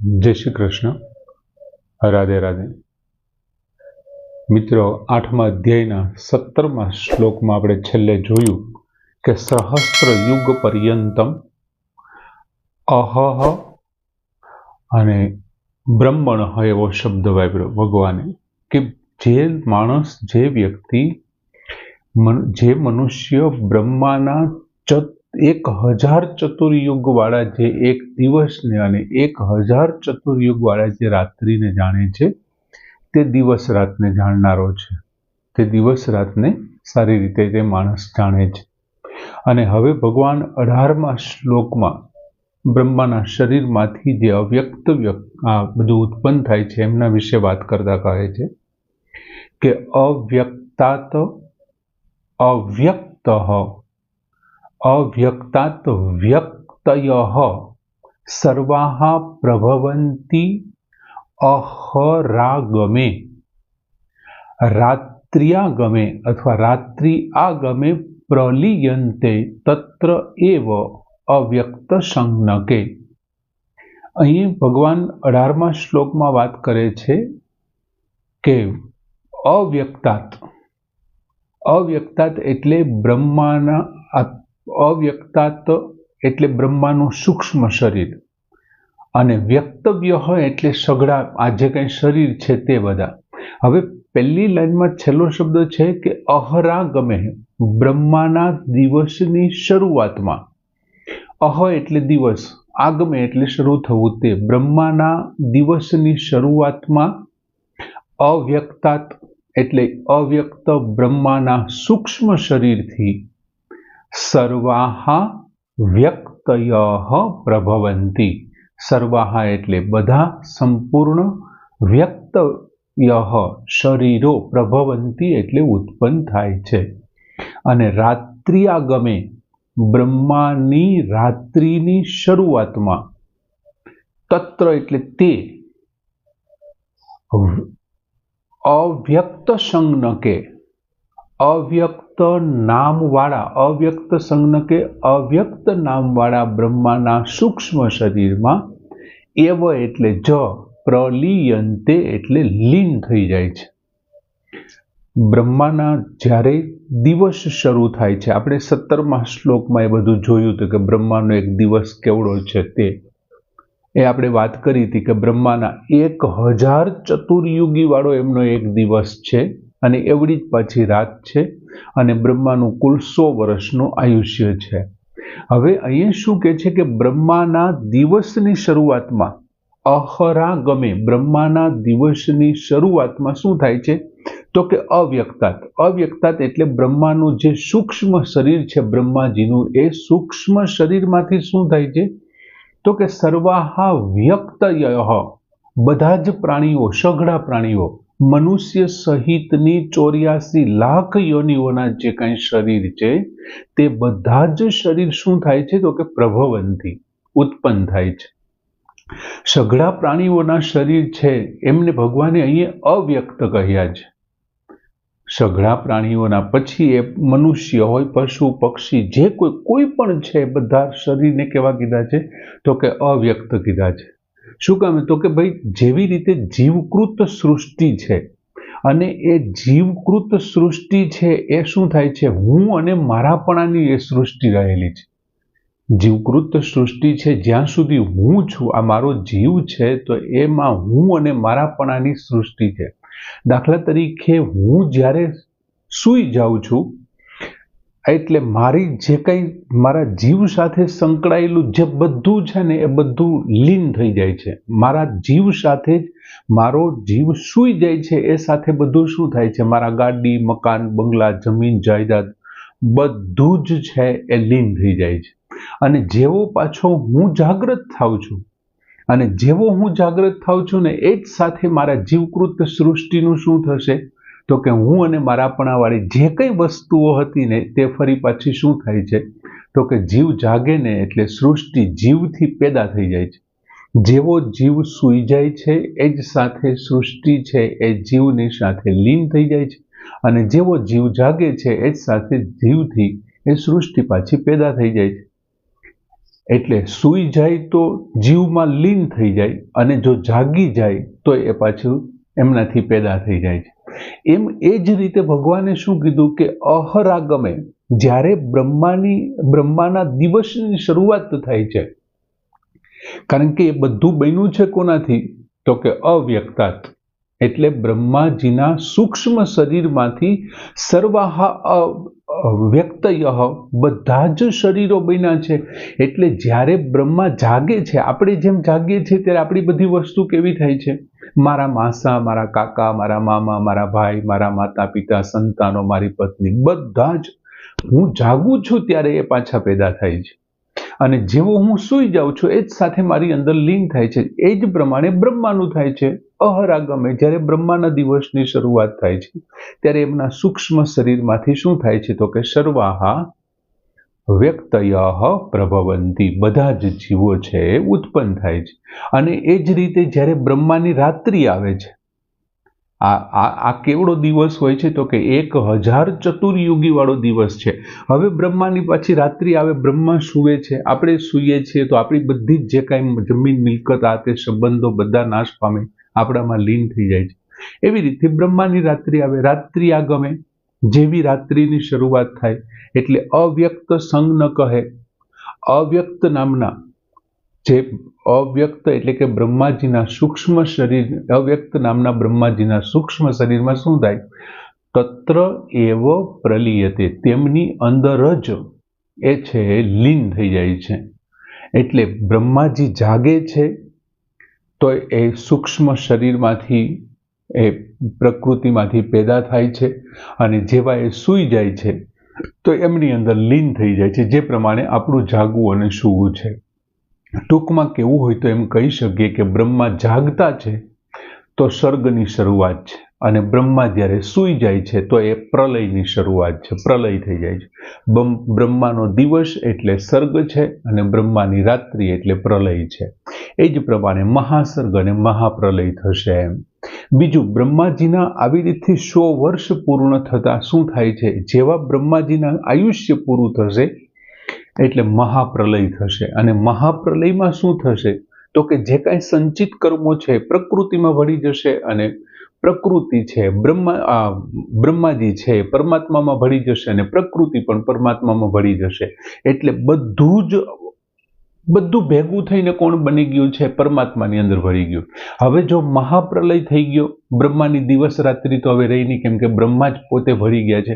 जय श्री कृष्ण। राधे राधे। मित्रों, 8मा अध्यायना 17मा श्लोकमां आपणे छेल्ले जोयुं के सहस्र युग पर्यंतम अहह अने ब्रह्मणः एवो शब्द वापर्यो भगवाने के जे माणस, जे व्यक्ति, जे मनुष्य ब्रह्माना 1000 चतुर्युग वाला जे एक दिवस ने अने 1000 चतुर्युग वाला जे रात्रि ने जाने छे ते दिवस रात ने जाणनारो छे। ते दिवस रात ने सारी रीते ते माणस जाणे छे। अने हवे भगवान 18मा श्लोकमां ब्रह्माना शरीरमांथी जे अव्यक्त બધું उत्पन्न थाय छे एमना विषे वात करता कहे छे के अव्यक्तात् अव्यक्तः अव्यक्तात् व्यक्तयः सर्वाः प्रभवन्ति अहरागमे रात्र्यागमे अथवा रात्रि आगमे प्रलीयन्ते तत्र एव अव्यक्त संज्ञके। અહીં ભગવાન 18મા શ્લોકમાં વાત કરે છે કે અવ્યક્તાત એટલે બ્રહ્માના અવ્યક્તાત એટલે બ્રહ્માનું સૂક્ષ્મ શરીર અને વ્યક્તવ્ય એટલે સઘળા આ જે કંઈ શરીર છે તે બધા. હવે પહેલી લાઈનમાં છેલ્લો શબ્દ છે કે અહરાગમે બ્રહ્માના દિવસની શરૂઆતમાં. અહ એટલે દિવસ, આગમે એટલે શરૂ થવું, તે બ્રહ્માના દિવસની શરૂઆતમાં અવ્યક્તાત એટલે અવ્યક્ત બ્રહ્માના સૂક્ષ્મ શરીરથી સર્વાહા વ્યક્તયઃ પ્રભવંતિ. સર્વાહા એટલે બધા, સંપૂર્ણ, વ્યક્તયઃ શરીરો, પ્રભવંતિ એટલે ઉત્પન્ન થાય છે. અને રાત્રિયાગમે બ્રહ્માની રાત્રિની શરૂઆતમાં તત્ર એટલે તે અવ્યક્ત સંજ્ઞકે અવ્યક્ત નામવાળા અવ્યક્ત સંજ્ઞકે અવ્યક્ત નામવાળા બ્રહ્માના સૂક્ષ્મ શરીરમાં એવ એટલે જ પ્રલીયંતે એટલે લીન થઈ જાય છે. બ્રહ્માના જ્યારે દિવસ શરૂ થાય છે, આપણે 17મા શ્લોકમાં એ બધું જોયું હતું કે બ્રહ્માનો એક દિવસ કેવડો છે તે એ આપણે વાત કરી હતી કે બ્રહ્માના 1000 ચતુર્યુગી વાળો એમનો એક દિવસ છે અને એવડી જ પાછી રાત છે અને બ્રહ્માનું કુલ 100 વર્ષનું આયુષ્ય છે. હવે અહીંયા શું કહે છે કે બ્રહ્માના દિવસની શરૂઆતમાં અહરાગમે બ્રહ્માના દિવસની શરૂઆતમાં શું થાય છે તો કે અવ્યક્તાત એટલે બ્રહ્માનું જે સૂક્ષ્મ શરીર છે બ્રહ્માજીનું, એ સૂક્ષ્મ શરીરમાંથી શું થાય છે તો કે સર્વાહા વ્યક્તયઃ બધા જ પ્રાણીઓ, સઘળા પ્રાણીઓ, મનુષ્ય સહિતની 84 લાખ યોનિઓના જે કાંઈ શરીર છે તે બધા જ શરીર શું થાય છે તો કે પ્રભવંતી ઉત્પન્ન થાય છે. સઘળા પ્રાણીઓના શરીર છે એમને ભગવાને અહીંયા અવ્યક્ત કહ્યા છે. સઘળા પ્રાણીઓના પછી એ મનુષ્ય હોય, પશુ, પક્ષી, જે કોઈ પણ છે બધા શરીરને કેવા કીધા છે તો કે અવ્યક્ત કીધા છે. શું કામ? તો કે ભાઈ જેવી રીતે જીવકૃત સૃષ્ટિ છે અને એ જીવકૃત સૃષ્ટિ છે એ શું થાય છે, હું અને મારાપણાની એ સૃષ્ટિ રહેલી છે. જીવકૃત સૃષ્ટિ છે જ્યાં સુધી હું છું, આ મારો જીવ છે તો એમાં હું અને મારાપણાની સૃષ્ટિ છે. દાખલા તરીકે હું જ્યારે સૂઈ જાઉં છું એટલે મારી જે કંઈ મારા જીવ સાથે સંકળાયેલું જે બધું છે ને એ બધું લીન થઈ જાય છે. મારા જીવ સાથે જ મારો જીવ સૂઈ જાય છે એ સાથે બધું શું થાય છે, મારા ગાડી, મકાન, બંગલા, જમીન, જાયદાદ બધું જ છે એ લીન થઈ જાય છે. અને જેવો પાછો હું જાગૃત થાઉં છું અને જેવો હું જાગૃત થાઉં છું ને એ જ સાથે મારા જીવકૃત સૃષ્ટિનું શું થશે તો કે હું અને મારાપણાવાળી જે કંઈ વસ્તુઓ હતી ને તે ફરી પાછી શું થાય છે તો કે જીવ જાગે ને એટલે સૃષ્ટિ જીવથી પેદા થઈ જાય છે. જેવો જીવ સૂઈ જાય છે એ જ સાથે સૃષ્ટિ છે એ જીવની સાથે લીન થઈ જાય છે અને જેવો જીવ જાગે છે એ જ સાથે જીવથી એ સૃષ્ટિ પાછી પેદા થઈ જાય છે. એટલે સૂઈ જાય તો જીવમાં લીન થઈ જાય, અને જો જાગી જાય તો એ પાછું એમનાથી પેદા થઈ જાય છે. એમ એ જ રીતે ભગવાને શું કીધું કે અહરાગમે, જ્યારે બ્રહ્માના દિવસની શરૂઆત થાય છે, કારણ કે એ બધું બન્યું છે કોનાથી, તો કે અવ્યક્તાત, એટલે બ્રહ્માજીના સૂક્ષ્મ શરીરમાંથી સર્વાહા વ્યક્તય, બધા જ શરીરો બન્યા છે. એટલે જ્યારે બ્રહ્મા જાગે છે, આપણે જેમ જાગીએ છીએ ત્યારે આપણી બધી વસ્તુ કેવી થાય છે? મારા માસા, મારા કાકા, મારા મામા, મારા ભાઈ, મારા માતા પિતા, સંતાનો, મારી પત્ની, બધા જ હું જાગું છું ત્યારે એ પાછા પેદા થાય છે, અને જેવો હું સૂઈ જાઉં છું એ જ સાથે મારી અંદર લીન થાય છે. એ જ પ્રમાણે બ્રહ્માનું થાય છે. અહરાગમે, જ્યારે બ્રહ્માના દિવસની શરૂઆત થાય છે ત્યારે એમના સૂક્ષ્મ શરીરમાંથી શું થાય છે, તો કે સર્વાહા વ્યક્તય પ્રભવંતી, બધા જ જીવો છે એ ઉત્પન્ન થાય છે. અને એ જ રીતે જ્યારે બ્રહ્માની રાત્રિ આવે છે, આ કેવડો દિવસ હોય છે, તો કે 1000 ચતુર્યુગી વાળો દિવસ છે. હવે બ્રહ્માની પાછી રાત્રિ આવે, બ્રહ્મા સૂવે છે, આપણે સૂઈએ છીએ, તો આપણી બધી જ જે કાંઈ જમીન મિલકત આ તે સંબંધો બધા નાશ પામે, આપણામાં લીન થઈ જાય છે. એવી રીતે બ્રહ્માની રાત્રિ આવે, રાત્રિ આગમે, જેવી રાત્રિની શરૂઆત થાય એટલે અવ્યક્ત સંગ ન કહે. અવ્યક્ત નામના જે અવ્યક્ત એટલે કે બ્રહ્માજીના સૂક્ષ્મ શરીર, અવ્યક્ત નામના બ્રહ્માજીના સૂક્ષ્મ શરીરમાં શું થાય? તત્ર એવ પ્રલીયતે, તેમની અંદર જ એ છે લીન થઈ જાય છે. એટલે બ્રહ્માજી જાગે છે તો એ સૂક્ષ્મ શરીરમાંથી, એ પ્રકૃતિમાંથી પેદા થાય છે, અને જેવા એ સૂઈ જાય છે તો એમની અંદર લીન થઈ જાય છે, જે પ્રમાણે આપણું જાગવું અને સૂવું છે. ટૂંકમાં કેવું હોય તો એમ કહી શકીએ કે બ્રહ્મા જાગતા છે તો સર્ગની શરૂઆત છે, અને બ્રહ્મા જ્યારે સૂઈ જાય છે તો એ પ્રલયની શરૂઆત છે, પ્રલય થઈ જાય છે. બ્રહ્માનો દિવસ એટલે સર્ગ છે, અને બ્રહ્માની રાત્રિ એટલે પ્રલય છે. એ જ પ્રમાણે મહાસર્ગ અને મહાપ્રલય થશે. એમ બીજું, બ્રહ્માજીના આવી રીતે 100 વર્ષ પૂર્ણ થતા શું થાય છે? જેવા બ્રહ્માજીના આયુષ્ય પૂરું થશે એટલે મહાપ્રલય થશે, અને મહાપ્રલયમાં શું થશે? તો કે જે કાંઈ સંચિત કર્મો છે પ્રકૃતિમાં ભળી જશે, અને પ્રકૃતિ છે બ્રહ્માજી છે પરમાત્મામાં ભળી જશે, અને પ્રકૃતિ પણ પરમાત્મામાં ભળી જશે. એટલે બધું ભેગું થઈને કોણ બની ગયું છે? પરમાત્માની અંદર ભળી ગયું. હવે જો મહાપ્રલય થઈ ગયો, બ્રહ્માની દિવસ રાત્રિ તો હવે રહી નહીં, કેમ કે બ્રહ્મા જ પોતે ભળી ગયા છે,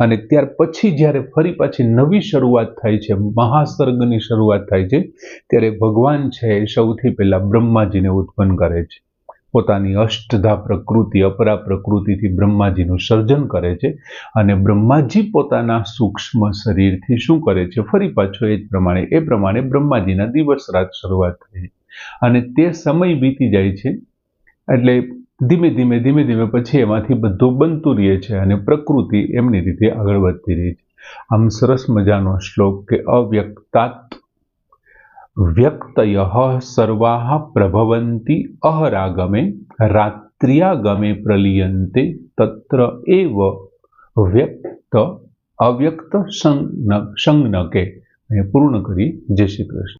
અને ત્યાર પછી જ્યારે ફરી પાછી નવી શરૂઆત થાય છે, મહાસર્ગની શરૂઆત થાય છે, ત્યારે ભગવાન છે સૌથી પહેલા બ્રહ્માજીને ઉત્પન્ન કરે છે. પોતાની અષ્ટધા પ્રકૃતિ, અપરા પ્રકૃતિથી બ્રહ્માજીનું સર્જન કરે છે, અને બ્રહ્માજી પોતાના સૂક્ષ્મ શરીરથી શું કરે છે? ફરી પાછો એ પ્રમાણે બ્રહ્માજીના દિવસ રાત શરૂઆત થાય છે, અને તે સમય વીતી જાય છે. એટલે ધીમે ધીમે પછી એમાંથી બધું બનતું રહે છે, અને પ્રકૃતિ એમની રીતે આગળ વધતી રહી છે. આમ સરસ મજાનો શ્લોક કે અવ્યક્તાત વ્યક્તય સર્વાહ પ્રભવંતી અહરાગમે રાત્ર્યાગમે પ્રલીયન્તે તત્ર એવ વ્યક્ત અવ્યક્ત સંજ્ઞકે. પૂર્ણ કરી. જય શ્રી કૃષ્ણ.